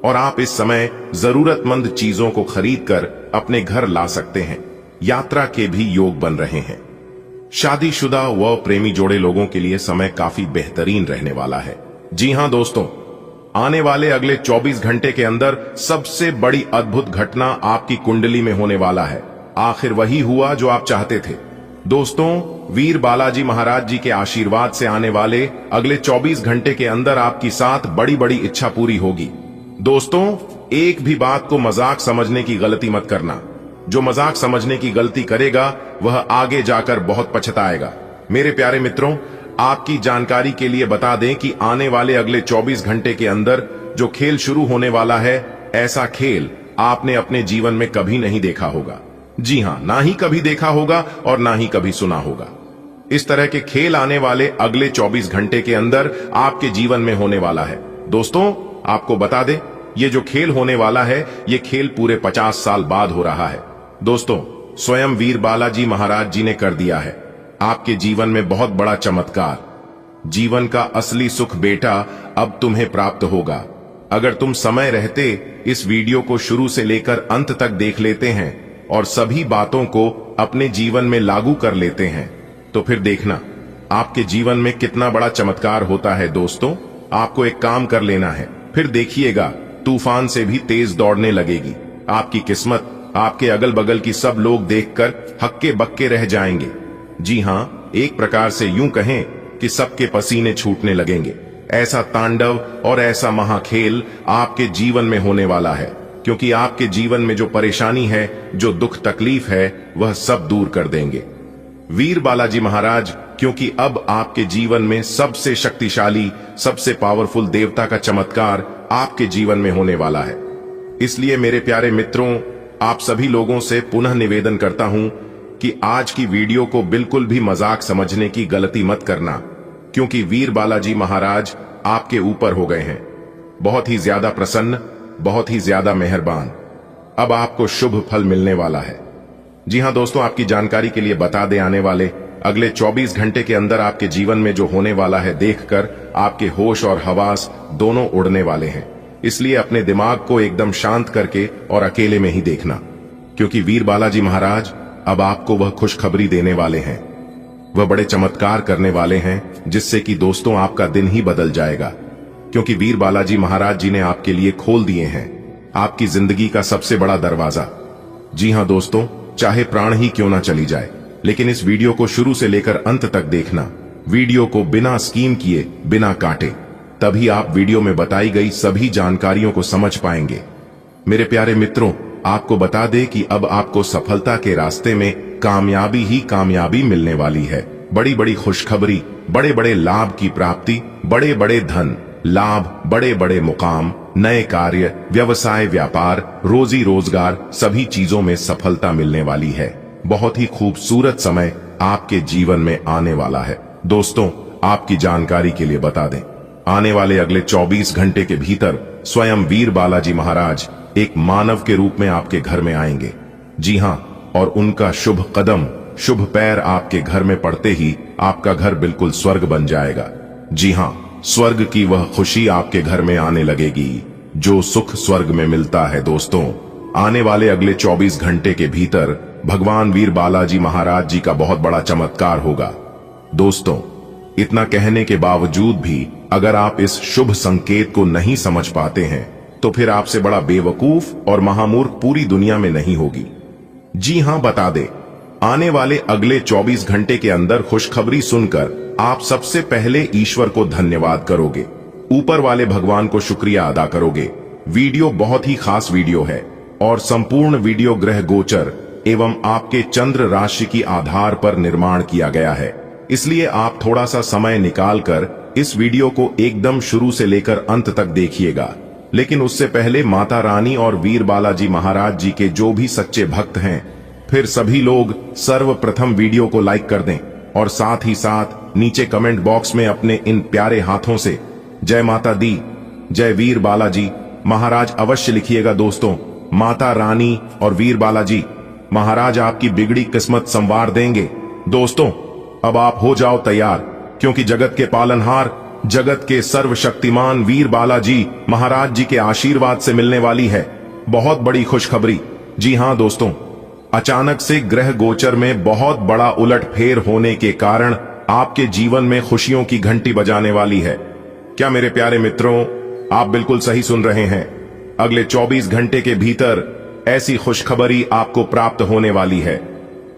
और आप इस समय जरूरतमंद चीजों को खरीदकर अपने घर ला सकते हैं। यात्रा के भी योग बन रहे हैं। शादीशुदा व प्रेमी जोड़े लोगों के लिए समय काफी बेहतरीन रहने वाला है। जी हां दोस्तों, आने वाले अगले 24 घंटे के अंदर सबसे बड़ी अद्भुत घटना आपकी कुंडली में होने वाला है। आखिर वही हुआ जो आप चाहते थे। दोस्तों, वीर बालाजी महाराज जी के आशीर्वाद से आने वाले अगले 24 घंटे के अंदर आपकी 7 बड़ी बड़ी इच्छा पूरी होगी। दोस्तों, एक भी बात को मजाक समझने की गलती मत करना। जो मजाक समझने की गलती करेगा वह आगे जाकर बहुत पछताएगा। मेरे प्यारे मित्रों, आपकी जानकारी के लिए बता दें कि आने वाले अगले 24 घंटे के अंदर जो खेल शुरू होने वाला है, ऐसा खेल आपने अपने जीवन में कभी नहीं देखा होगा। जी हां, ना ही कभी देखा होगा और ना ही कभी सुना होगा। इस तरह के खेल आने वाले अगले 24 घंटे के अंदर आपके जीवन में होने वाला है। दोस्तों, आपको बता दें, ये जो खेल होने वाला है, ये खेल पूरे 50 साल बाद हो रहा है। दोस्तों, स्वयं वीर बालाजी महाराज जी ने कर दिया है आपके जीवन में बहुत बड़ा चमत्कार। जीवन का असली सुख बेटा अब तुम्हें प्राप्त होगा। अगर तुम समय रहते इस वीडियो को शुरू से लेकर अंत तक देख लेते हैं और सभी बातों को अपने जीवन में लागू कर लेते हैं, तो फिर देखना आपके जीवन में कितना बड़ा चमत्कार होता है। दोस्तों, आपको एक काम कर लेना है, फिर देखिएगा तूफान से भी तेज दौड़ने लगेगी। आपकी किस्मत आपके अगल बगल की सब लोग देखकर हक्के बक्के रह जाएंगे। जी हां, एक प्रकार से यूं कहें कि सबके पसीने छूटने लगेंगे। ऐसा तांडव और ऐसा महाखेल आपके जीवन में होने वाला है, क्योंकि आपके जीवन में जो परेशानी है, जो दुख तकलीफ है, वह सब दूर कर देंगे वीर बालाजी महाराज, क्योंकि अब आपके जीवन में सबसे शक्तिशाली, सबसे पावरफुल देवता का चमत्कार आपके जीवन में होने वाला है। इसलिए मेरे प्यारे मित्रों, आप सभी लोगों से पुनः निवेदन करता हूं कि आज की वीडियो को बिल्कुल भी मजाक समझने की गलती मत करना, क्योंकि वीर बालाजी महाराज आपके ऊपर हो गए हैं, बहुत ही ज्यादा प्रसन्न, बहुत ही ज्यादा मेहरबान। अब आपको शुभ फल मिलने वाला है। जी हां दोस्तों, आपकी जानकारी के लिए बता दें, आने वाले अगले 24 घंटे के अंदर आपके जीवन में जो होने वाला है, देखकर आपके होश और हवास दोनों उड़ने वाले हैं। इसलिए अपने दिमाग को एकदम शांत करके और अकेले में ही देखना, क्योंकि वीर बालाजी महाराज अब आपको वह खुशखबरी देने वाले हैं। वह बड़े चमत्कार करने वाले हैं, जिससे कि दोस्तों आपका दिन ही बदल जाएगा, क्योंकि वीर बालाजी महाराज जी ने आपके लिए खोल दिए हैं आपकी जिंदगी का सबसे बड़ा दरवाजा। जी हां दोस्तों, चाहे प्राण ही क्यों ना चली जाए, लेकिन इस वीडियो को शुरू से लेकर अंत तक देखना। वीडियो को बिना स्कीम किए, बिना काटे, तभी आप वीडियो में बताई गई सभी जानकारियों को समझ पाएंगे। मेरे प्यारे मित्रों, आपको बता दें कि अब आपको सफलता के रास्ते में कामयाबी ही कामयाबी मिलने वाली है। बड़ी बड़ी खुशखबरी, बड़े बड़े लाभ की प्राप्ति, बड़े बड़े धन लाभ, बड़े बड़े मुकाम, नए कार्य, व्यवसाय, व्यापार, रोजी रोजगार, सभी चीजों में सफलता मिलने वाली है। बहुत ही खूबसूरत समय आपके जीवन में आने वाला है। दोस्तों, आपकी जानकारी के लिए बता दें, आने वाले अगले 24 घंटे के भीतर स्वयं वीर बालाजी महाराज एक मानव के रूप में आपके घर में आएंगे। जी हां, और उनका शुभ कदम, शुभ पैर आपके घर में पड़ते ही आपका घर बिल्कुल स्वर्ग बन जाएगा। जी हां, स्वर्ग की वह खुशी आपके घर में आने लगेगी, जो सुख स्वर्ग में मिलता है। दोस्तों, आने वाले अगले 24 घंटे के भीतर भगवान वीर बालाजी महाराज जी का बहुत बड़ा चमत्कार होगा। दोस्तों, इतना कहने के बावजूद भी अगर आप इस शुभ संकेत को नहीं समझ पाते हैं, तो फिर आपसे बड़ा बेवकूफ और महामूर्ख पूरी दुनिया में नहीं होगी। जी हां, बता दे, आने वाले अगले 24 घंटे के अंदर खुशखबरी सुनकर आप सबसे पहले ईश्वर को धन्यवाद करोगे, ऊपर वाले भगवान को शुक्रिया अदा करोगे। वीडियो बहुत ही खास वीडियो है और संपूर्ण वीडियो ग्रह गोचर एवं आपके चंद्र राशि की आधार पर निर्माण किया गया है। इसलिए आप थोड़ा सा समय निकालकर इस वीडियो को एकदम शुरू से लेकर अंत तक देखिएगा। लेकिन उससे पहले माता रानी और वीर बालाजी महाराज जी के जो भी सच्चे भक्त हैं, फिर सभी लोग सर्वप्रथम वीडियो को लाइक कर दें और साथ ही साथ नीचे कमेंट बॉक्स में अपने इन प्यारे हाथों से जय माता दी, जय वीर बालाजी महाराज अवश्य लिखिएगा। दोस्तों, माता रानी और वीर बालाजी महाराज आपकी बिगड़ी किस्मत संवार देंगे। दोस्तों, अब आप हो जाओ तैयार, क्योंकि जगत के पालनहार, जगत के सर्वशक्तिमान वीर बालाजी महाराज जी के आशीर्वाद से मिलने वाली है बहुत बड़ी खुशखबरी। जी हां दोस्तों, अचानक से ग्रह गोचर में बहुत बड़ा उलटफेर होने के कारण आपके जीवन में खुशियों की घंटी बजाने वाली है। क्या मेरे प्यारे मित्रों, आप बिल्कुल सही सुन रहे हैं। अगले 24 घंटे के भीतर ऐसी खुशखबरी आपको प्राप्त होने वाली है।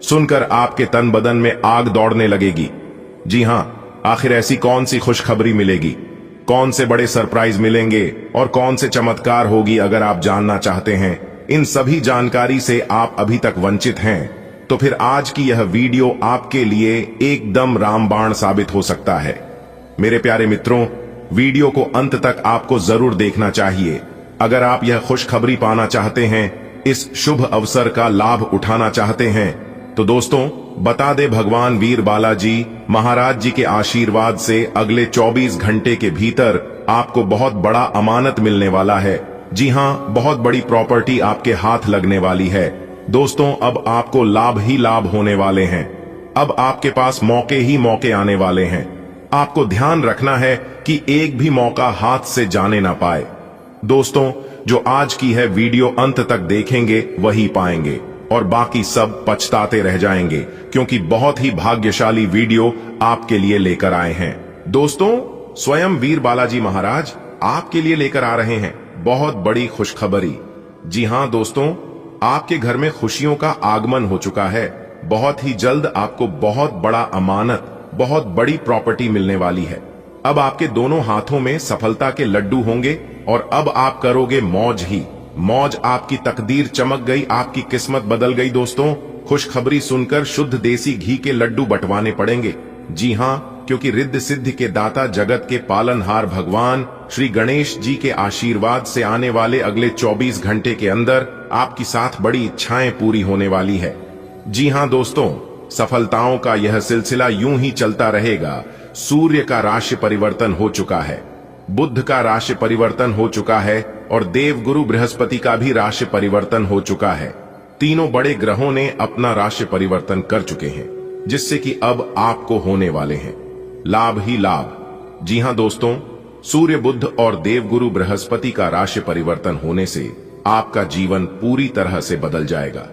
सुनकर आपके तन बदन में आग दौड़ने लगेगी। जी हां, आखिर ऐसी कौन सी खुशखबरी मिलेगी, कौन से बड़े सरप्राइज मिलेंगे और कौन से चमत्कार होगी, अगर आप जानना चाहते हैं इन सभी जानकारी से आप अभी तक वंचित हैं, तो फिर आज की यह वीडियो आपके लिए एकदम रामबाण साबित हो सकता है। मेरे प्यारे मित्रों, वीडियो को अंत तक आपको जरूर देखना चाहिए अगर आप यह खुशखबरी पाना चाहते हैं, इस शुभ अवसर का लाभ उठाना चाहते हैं। तो दोस्तों, बता दे भगवान वीर बालाजी महाराज जी के आशीर्वाद से अगले 24 घंटे के भीतर आपको बहुत बड़ा अमानत मिलने वाला है। जी हां, बहुत बड़ी प्रॉपर्टी आपके हाथ लगने वाली है। दोस्तों, अब आपको लाभ ही लाभ होने वाले हैं। अब आपके पास मौके ही मौके आने वाले हैं। आपको ध्यान रखना है कि एक भी मौका हाथ से जाने ना पाए। दोस्तों, जो आज की है वीडियो अंत तक देखेंगे वही पाएंगे, और बाकी सब पछताते रह जाएंगे, क्योंकि बहुत ही भाग्यशाली वीडियो आपके लिए लेकर आए हैं। दोस्तों, स्वयं वीर बालाजी महाराज आपके लिए लेकर आ रहे हैं बहुत बड़ी खुशखबरी। जी हां दोस्तों, आपके घर में खुशियों का आगमन हो चुका है। बहुत ही जल्द आपको बहुत बड़ा अमानत, बहुत बड़ी प्रॉपर्टी मिलने वाली है। अब आपके दोनों हाथों में सफलता के लड्डू होंगे और अब आप करोगे मौज ही मौज। आपकी तकदीर चमक गई, आपकी किस्मत बदल गई। दोस्तों, खुशखबरी सुनकर शुद्ध देसी घी के लड्डू बंटवाने पड़ेंगे। जी हां, क्योंकि रिद्ध सिद्धि के दाता, जगत के पालनहार भगवान श्री गणेश जी के आशीर्वाद से आने वाले अगले 24 घंटे के अंदर आपकी साथ बड़ी इच्छाएं पूरी होने वाली है। जी हां दोस्तों, सफलताओं का यह सिलसिला यूं ही चलता रहेगा। सूर्य का राशि परिवर्तन हो चुका है, बुध का राशि परिवर्तन हो चुका है और देवगुरु बृहस्पति का भी राशि परिवर्तन हो चुका है। तीनों बड़े ग्रहों ने अपना राशि परिवर्तन कर चुके हैं, जिससे कि अब आपको होने वाले हैं लाभ ही लाभ। जी हां दोस्तों, सूर्य, बुध और देवगुरु बृहस्पति का राशि परिवर्तन होने से आपका जीवन पूरी तरह से बदल जाएगा।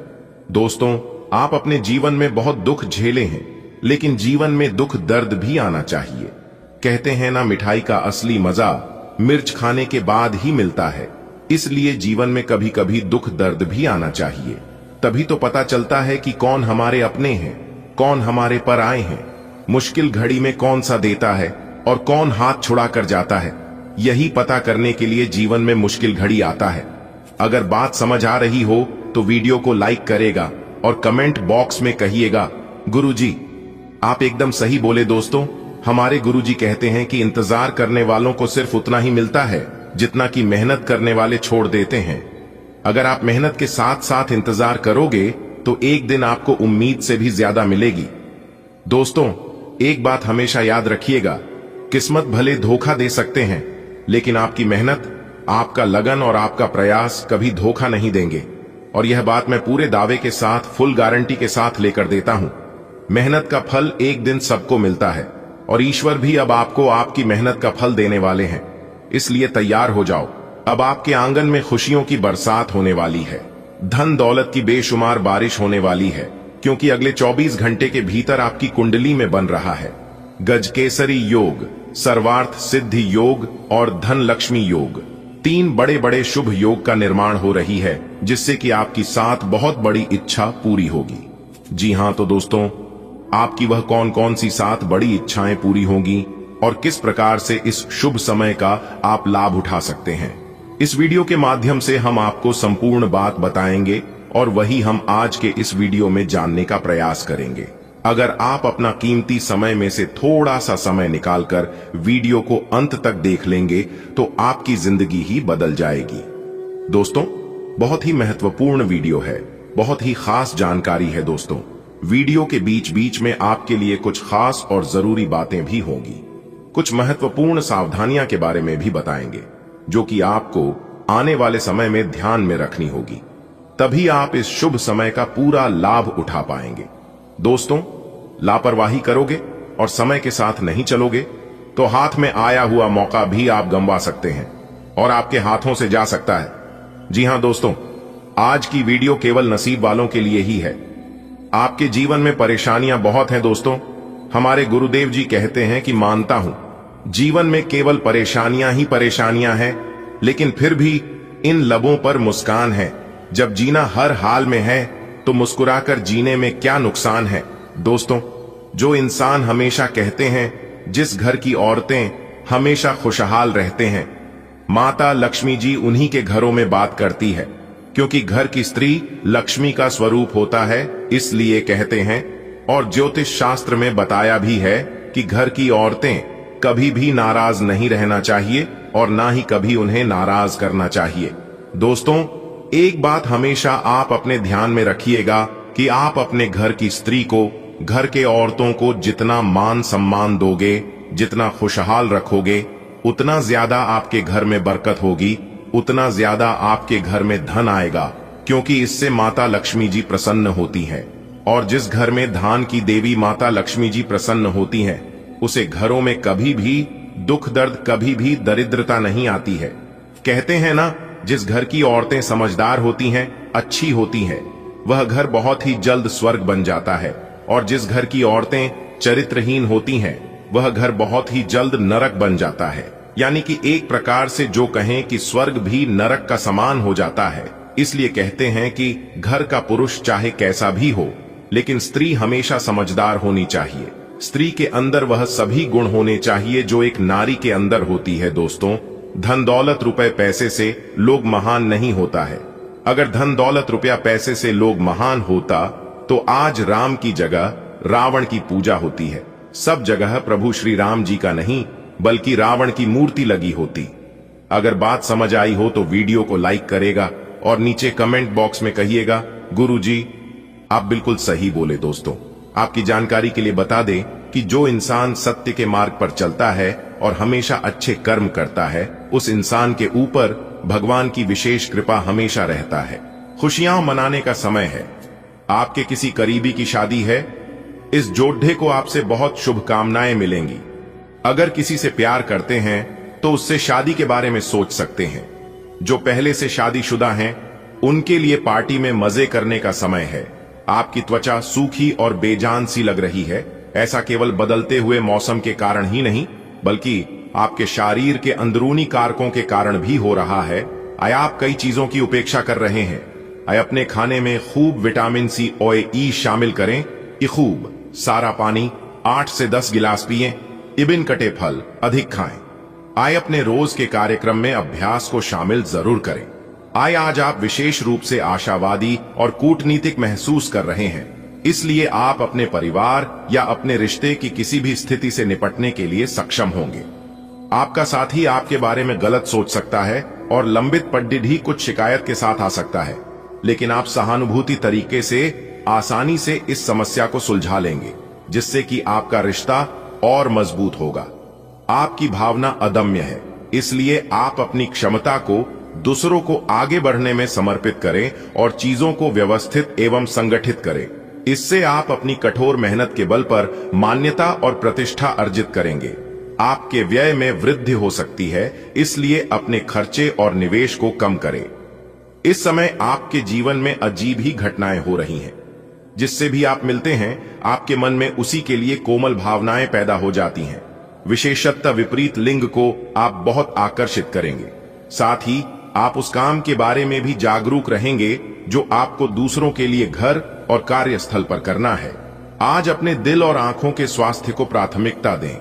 दोस्तों, आप अपने जीवन में बहुत दुख झेले हैं, लेकिन जीवन में दुख दर्द भी आना चाहिए। कहते हैं ना, मिठाई का असली मजा मिर्च खाने के बाद ही मिलता है। इसलिए जीवन में कभी कभी दुख दर्द भी आना चाहिए। तभी तो पता चलता है कि कौन हमारे अपने हैं, कौन हमारे पर आए हैं। मुश्किल घड़ी में कौन सा देता है और कौन हाथ छुड़ा कर जाता है, यही पता करने के लिए जीवन में मुश्किल घड़ी आता है। अगर बात समझ आ रही हो तो वीडियो को लाइक करेगा और कमेंट बॉक्स में कहिएगा, गुरुजी आप एकदम सही बोले। दोस्तों, हमारे गुरुजी कहते हैं कि इंतजार करने वालों को सिर्फ उतना ही मिलता है जितना कि मेहनत करने वाले छोड़ देते हैं। अगर आप मेहनत के साथ साथ इंतजार करोगे तो एक दिन आपको उम्मीद से भी ज्यादा मिलेगी। दोस्तों, एक बात हमेशा याद रखिएगा, किस्मत भले धोखा दे सकते हैं, लेकिन आपकी मेहनत, आपका लगन और आपका प्रयास कभी धोखा नहीं देंगे। और यह बात मैं पूरे दावे के साथ, फुल गारंटी के साथ लेकर देता हूं। मेहनत का फल एक दिन सबको मिलता है और ईश्वर भी अब आपको आपकी मेहनत का फल देने वाले हैं। इसलिए तैयार हो जाओ, अब आपके आंगन में खुशियों की बरसात होने वाली है। धन दौलत की बेशुमार बारिश होने वाली है, क्योंकि अगले 24 घंटे के भीतर आपकी कुंडली में बन रहा है गजकेसरी योग, सर्वार्थ सिद्धि योग और धन लक्ष्मी योग। 3 बड़े बड़े शुभ योग का निर्माण हो रही है, जिससे कि आपकी 7 बहुत बड़ी इच्छा पूरी होगी। जी हां, तो दोस्तों, आपकी वह कौन कौन सी 7 बड़ी इच्छाएं पूरी होंगी और किस प्रकार से इस शुभ समय का आप लाभ उठा सकते हैं, इस वीडियो के माध्यम से हम आपको संपूर्ण बात बताएंगे और वही हम आज के इस वीडियो में जानने का प्रयास करेंगे। अगर आप अपना कीमती समय में से थोड़ा सा समय निकालकर वीडियो को अंत तक देख लेंगे तो आपकी जिंदगी ही बदल जाएगी। दोस्तों, बहुत ही महत्वपूर्ण वीडियो है, बहुत ही खास जानकारी है। दोस्तों, वीडियो के बीच बीच में आपके लिए कुछ खास और जरूरी बातें भी होंगी, कुछ महत्वपूर्ण सावधानियां के बारे में भी बताएंगे, जो कि आपको आने वाले समय में ध्यान में रखनी होगी। तभी आप इस शुभ समय का पूरा लाभ उठा पाएंगे। दोस्तों, लापरवाही करोगे और समय के साथ नहीं चलोगे तो हाथ में आया हुआ मौका भी आप गंवा सकते हैं और आपके हाथों से जा सकता है। जी हां दोस्तों, आज की वीडियो केवल नसीब वालों के लिए ही है। आपके जीवन में परेशानियां बहुत हैं दोस्तों। हमारे गुरुदेव जी कहते हैं कि मानता हूं जीवन में केवल परेशानियां ही परेशानियां हैं, लेकिन फिर भी इन लबों पर मुस्कान है। जब जीना हर हाल में है तो मुस्कुराकर जीने में क्या नुकसान है। दोस्तों, जो इंसान हमेशा कहते हैं जिस घर की औरतें हमेशा खुशहाल रहते हैं, माता लक्ष्मी जी उन्हीं के घरों में बात करती है, क्योंकि घर की स्त्री लक्ष्मी का स्वरूप होता है, इसलिए कहते हैं। और ज्योतिष शास्त्र में बताया भी है कि घर की औरतें कभी भी नाराज नहीं रहना चाहिए और ना ही कभी उन्हें नाराज करना चाहिए। दोस्तों, एक बात हमेशा आप अपने ध्यान में रखिएगा कि आप अपने घर की स्त्री को, घर के औरतों को जितना मान सम्मान दोगे, जितना खुशहाल रखोगे, उतना ज्यादा आपके घर में बरकत होगी, उतना ज्यादा आपके घर में धन आएगा, क्योंकि इससे माता लक्ष्मी जी प्रसन्न होती हैं। और जिस घर में धान की देवी माता लक्ष्मी जी प्रसन्न होती हैं, उसे घरों में कभी भी दुख दर्द, कभी भी दरिद्रता नहीं आती है। कहते हैं ना, जिस घर की औरतें समझदार होती हैं, अच्छी होती हैं, वह घर बहुत ही जल्द स्वर्ग बन जाता है। और जिस घर की औरतें चरित्रहीन होती हैं, वह घर बहुत ही जल्द नरक बन जाता है। यानी कि एक प्रकार से जो कहें कि स्वर्ग भी नरक का समान हो जाता है। इसलिए कहते हैं कि घर का पुरुष चाहे कैसा भी हो, लेकिन स्त्री हमेशा समझदार होनी चाहिए। स्त्री के अंदर वह सभी गुण होने चाहिए जो एक नारी के अंदर होती है। दोस्तों, धन दौलत रुपए पैसे से लोग महान नहीं होता है। अगर धन दौलत रुपया पैसे से लोग महान होता तो आज राम की जगह रावण की पूजा होती है। सब जगह प्रभु श्री राम जी का नहीं बल्कि रावण की मूर्ति लगी होती। अगर बात समझ आई हो तो वीडियो को लाइक करेगा और नीचे कमेंट बॉक्स में कहिएगा, गुरुजी आप बिल्कुल सही बोले। दोस्तों, आपकी जानकारी के लिए बता दें कि जो इंसान सत्य के मार्ग पर चलता है और हमेशा अच्छे कर्म करता है, उस इंसान के ऊपर भगवान की विशेष कृपा हमेशा रहता है। खुशियां मनाने का समय है। आपके किसी करीबी की शादी है, इस जोड़े को आपसे बहुत शुभकामनाएं मिलेंगी। अगर किसी से प्यार करते हैं तो उससे शादी के बारे में सोच सकते हैं। जो पहले से शादीशुदा हैं, उनके लिए पार्टी में मजे करने का समय है। आपकी त्वचा सूखी और बेजान सी लग रही है। ऐसा केवल बदलते हुए मौसम के कारण ही नहीं, बल्कि आपके शरीर के अंदरूनी कारकों के कारण भी हो रहा है। आया आप कई चीजों की उपेक्षा कर रहे हैं। आया अपने खाने में खूब विटामिन सी और ई शामिल करें। कि खूब सारा पानी 8 से 10 गिलास पिएं। इबिन कटे फल अधिक खाएं। आए अपने रोज के कार्यक्रम में अभ्यास को शामिल जरूर करें। आए आज आप विशेष रूप से आशावादी और कूटनीतिक महसूस कर रहे हैं, इसलिए आप अपने परिवार या अपने रिश्ते की किसी भी स्थिति से निपटने के लिए सक्षम होंगे। आपका साथी आपके बारे में गलत सोच सकता है और लंबित पड्डी भी कुछ शिकायत के साथ आ सकता है, लेकिन आप सहानुभूति तरीके से आसानी से इस समस्या को सुलझा लेंगे, जिससे कि आपका रिश्ता और मजबूत होगा। आपकी भावना अदम्य है, इसलिए आप अपनी क्षमता को दूसरों को आगे बढ़ने में समर्पित करें और चीजों को व्यवस्थित एवं संगठित करें। इससे आप अपनी कठोर मेहनत के बल पर मान्यता और प्रतिष्ठा अर्जित करेंगे। आपके व्यय में वृद्धि हो सकती है, इसलिए अपने खर्चे और निवेश को कम करें। इस समय आपके जीवन में अजीब ही घटनाएं हो रही हैं। जिससे भी आप मिलते हैं, आपके मन में उसी के लिए कोमल भावनाएं पैदा हो जाती हैं। विशेषतः विपरीत लिंग को आप बहुत आकर्षित करेंगे। साथ ही आप उस काम के बारे में भी जागरूक रहेंगे जो आपको दूसरों के लिए घर और कार्यस्थल पर करना है। आज अपने दिल और आंखों के स्वास्थ्य को प्राथमिकता दें,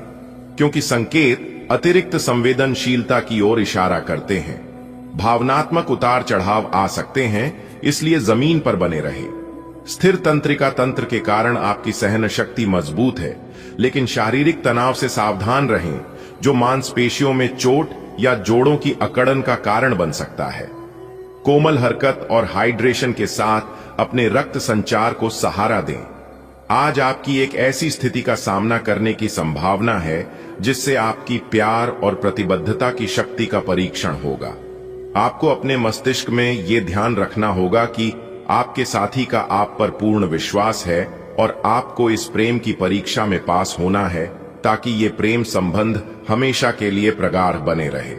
क्योंकि संकेत अतिरिक्त संवेदनशीलता की ओर इशारा करते हैं। भावनात्मक उतार चढ़ाव आ सकते हैं, इसलिए जमीन पर बने रहे। स्थिर तंत्रिका तंत्र के कारण आपकी सहन शक्ति मजबूत है, लेकिन शारीरिक तनाव से सावधान रहें, जो मांसपेशियों में चोट या जोड़ों की अकड़न का कारण बन सकता है। कोमल हरकत और हाइड्रेशन के साथ अपने रक्त संचार को सहारा दें। आज आपकी एक ऐसी स्थिति का सामना करने की संभावना है जिससे आपकी प्यार और प्रतिबद्धता की शक्ति का परीक्षण होगा। आपको अपने मस्तिष्क में ये ध्यान रखना होगा कि आपके साथी का आप पर पूर्ण विश्वास है और आपको इस प्रेम की परीक्षा में पास होना है ताकि ये प्रेम संबंध हमेशा के लिए प्रगाढ़ बने रहे।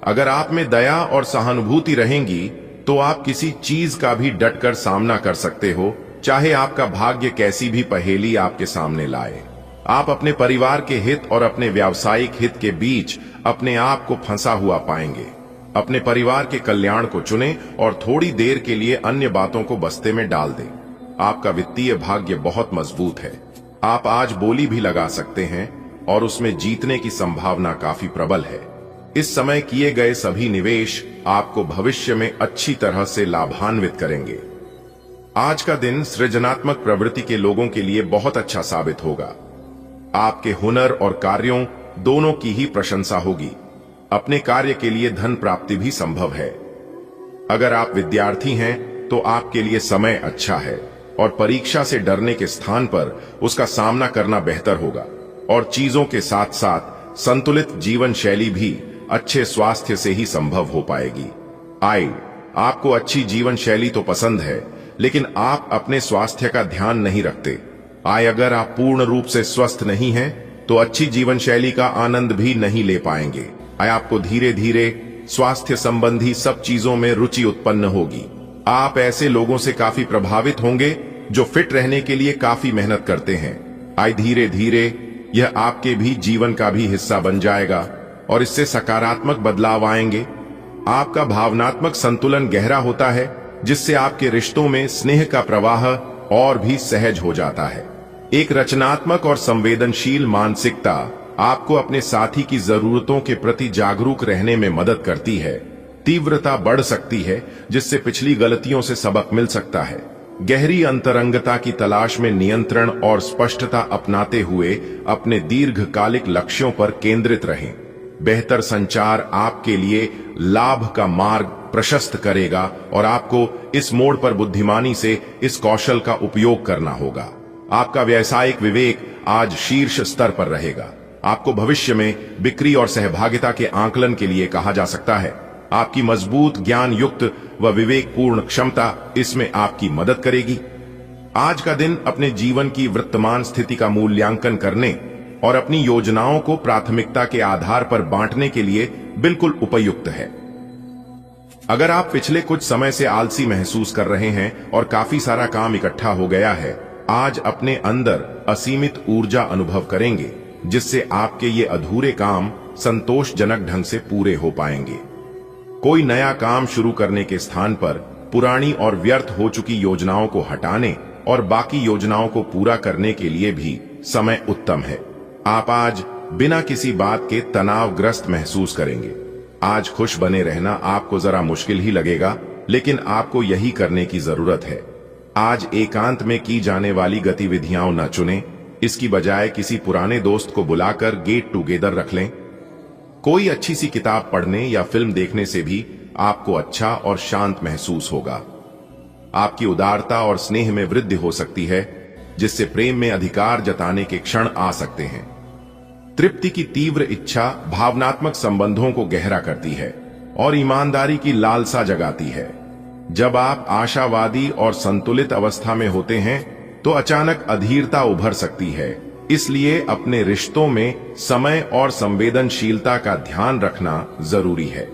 अगर आप में दया और सहानुभूति रहेंगी तो आप किसी चीज का भी डटकर सामना कर सकते हो, चाहे आपका भाग्य कैसी भी पहेली आपके सामने लाए। आप अपने परिवार के हित और अपने व्यावसायिक हित के बीच अपने आप को फंसा हुआ पाएंगे। अपने परिवार के कल्याण को चुनें और थोड़ी देर के लिए अन्य बातों को बस्ते में डाल दें। आपका वित्तीय भाग्य बहुत मजबूत है। आप आज बोली भी लगा सकते हैं और उसमें जीतने की संभावना काफी प्रबल है। इस समय किए गए सभी निवेश आपको भविष्य में अच्छी तरह से लाभान्वित करेंगे। आज का दिन सृजनात्मक प्रवृत्ति के लोगों के लिए बहुत अच्छा साबित होगा। आपके हुनर और कार्यों दोनों की ही प्रशंसा होगी। अपने कार्य के लिए धन प्राप्ति भी संभव है। अगर आप विद्यार्थी हैं तो आपके लिए समय अच्छा है और परीक्षा से डरने के स्थान पर उसका सामना करना बेहतर होगा। और चीजों के साथ साथ संतुलित जीवन शैली भी अच्छे स्वास्थ्य से ही संभव हो पाएगी। आय, आपको अच्छी जीवन शैली तो पसंद है, लेकिन आप अपने स्वास्थ्य का ध्यान नहीं रखते। आय, अगर आप पूर्ण रूप से स्वस्थ नहीं हैं तो अच्छी जीवन शैली का आनंद भी नहीं ले पाएंगे। आय, आपको धीरे धीरे स्वास्थ्य संबंधी सब चीजों में रुचि उत्पन्न होगी। आप ऐसे लोगों से काफी प्रभावित होंगे जो फिट रहने के लिए काफी मेहनत करते हैं। आय, धीरे धीरे यह आपके भी जीवन का भी हिस्सा बन जाएगा और इससे सकारात्मक बदलाव आएंगे। आपका भावनात्मक संतुलन गहरा होता है, जिससे आपके रिश्तों में स्नेह का प्रवाह और भी सहज हो जाता है। एक रचनात्मक और संवेदनशील मानसिकता आपको अपने साथी की जरूरतों के प्रति जागरूक रहने में मदद करती है। तीव्रता बढ़ सकती है, जिससे पिछली गलतियों से सबक मिल सकता है। गहरी अंतरंगता की तलाश में नियंत्रण और स्पष्टता अपनाते हुए अपने दीर्घकालिक लक्ष्यों पर केंद्रित रहें। बेहतर संचार आपके लिए लाभ का मार्ग प्रशस्त करेगा और आपको इस मोड़ पर बुद्धिमानी से इस कौशल का उपयोग करना होगा। आपका व्यावसायिक विवेक आज शीर्ष स्तर पर रहेगा। आपको भविष्य में बिक्री और सहभागिता के आंकलन के लिए कहा जा सकता है। आपकी मजबूत, ज्ञान युक्त व विवेकपूर्ण क्षमता इसमें आपकी मदद करेगी। आज का दिन अपने जीवन की वर्तमान स्थिति का मूल्यांकन करने और अपनी योजनाओं को प्राथमिकता के आधार पर बांटने के लिए बिल्कुल उपयुक्त है। अगर आप पिछले कुछ समय से आलसी महसूस कर रहे हैं और काफी सारा काम इकट्ठा हो गया है, आज अपने अंदर असीमित ऊर्जा अनुभव करेंगे, जिससे आपके ये अधूरे काम संतोषजनक ढंग से पूरे हो पाएंगे। कोई नया काम शुरू करने के स्थान पर पुरानी और व्यर्थ हो चुकी योजनाओं को हटाने और बाकी योजनाओं को पूरा करने के लिए भी समय उत्तम है। आप आज बिना किसी बात के तनावग्रस्त महसूस करेंगे। आज खुश बने रहना आपको जरा मुश्किल ही लगेगा, लेकिन आपको यही करने की जरूरत है। आज एकांत में की जाने वाली गतिविधियां न चुनें, इसकी बजाय किसी पुराने दोस्त को बुलाकर गेट टुगेदर रख लें। कोई अच्छी सी किताब पढ़ने या फिल्म देखने से भी आपको अच्छा और शांत महसूस होगा। आपकी उदारता और स्नेह में वृद्धि हो सकती है, जिससे प्रेम में अधिकार जताने के क्षण आ सकते हैं। तृप्ति की तीव्र इच्छा भावनात्मक संबंधों को गहरा करती है और ईमानदारी की लालसा जगाती है। जब आप आशावादी और संतुलित अवस्था में होते हैं तो अचानक अधीरता उभर सकती है। इसलिए अपने रिश्तों में समय और संवेदनशीलता का ध्यान रखना जरूरी है।